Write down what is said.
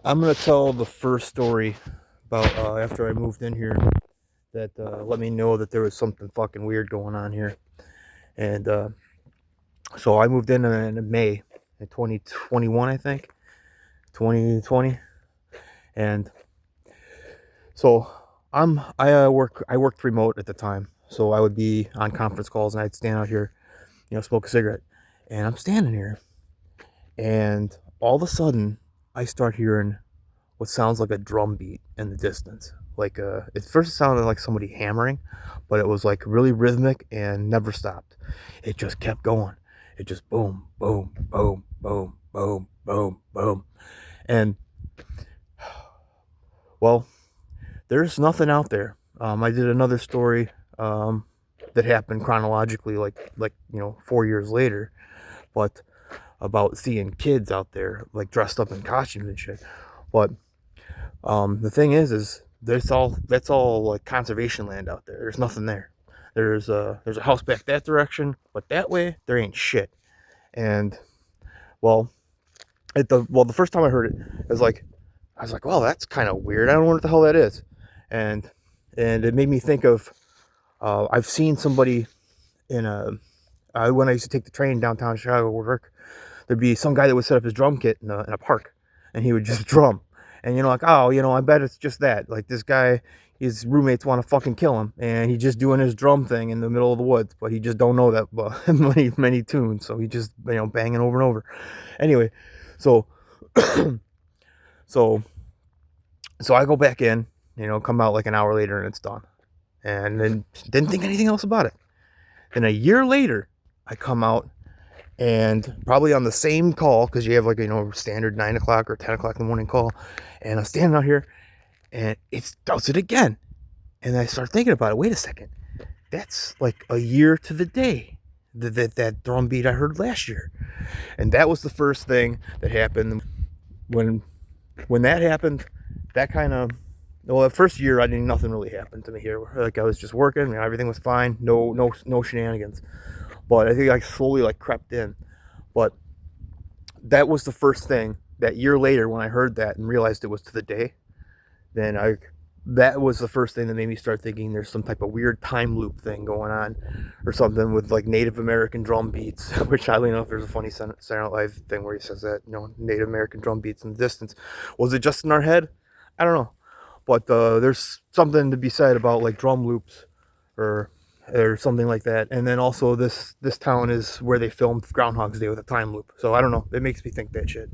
I'm gonna tell the first story about after I moved in here that let me know that there was something fucking weird going on here. And so I moved in May in 2021, I think, 2020. And so I worked remote at the time, so I would be on conference calls and I'd stand out here, smoke a cigarette, and I'm standing here, and all of a sudden I start hearing what sounds like a drum beat in the distance. Like at first it sounded like somebody hammering, but it was like really rhythmic and never stopped. It just kept going. It just boom, boom, boom, boom, boom, boom, boom. And well, there's nothing out there. I did another story that happened chronologically, like 4 years later, but about seeing kids out there like dressed up in costumes and shit. But the thing is that's all like conservation land out there. There's nothing there. There's a house back that direction, but that way there ain't shit. And well, the first time I heard it, I was like, well, that's kind of weird. I don't know what the hell that is. And it made me think of I've seen somebody in a when I used to take the train downtown Chicago to work, there'd be some guy that would set up his drum kit in a park, and he would just drum. And like, oh, I bet it's just that. Like this guy, his roommates want to fucking kill him, and he's just doing his drum thing in the middle of the woods, but he just don't know that many tunes, so he just banging over and over. Anyway, so so so I go back in, come out like an hour later, and it's done, and then didn't think anything else about it. Then a year later, I come out and probably on the same call because you have like standard 9 o'clock or 10 o'clock in the morning call, and I'm standing out here and it does it again, and I start thinking about it. Wait a second, that's like a year to the day that drum beat I heard last year, and that was the first thing that happened when that happened. That kind of well, the first year I didn't nothing really happened to me here. Like I was just working, everything was fine, no shenanigans. But I think I slowly like crept in. But that was the first thing that year later when I heard that and realized it was to the day. Then that was the first thing that made me start thinking there's some type of weird time loop thing going on, or something with like Native American drum beats. Which I don't know if there's a funny Saturday Night Live thing where he says that Native American drum beats in the distance. Was it just in our head? I don't know, but there's something to be said about like drum loops, or something like that. And then also this town is where they filmed Groundhog's Day with a time loop. So I don't know. It makes me think that shit.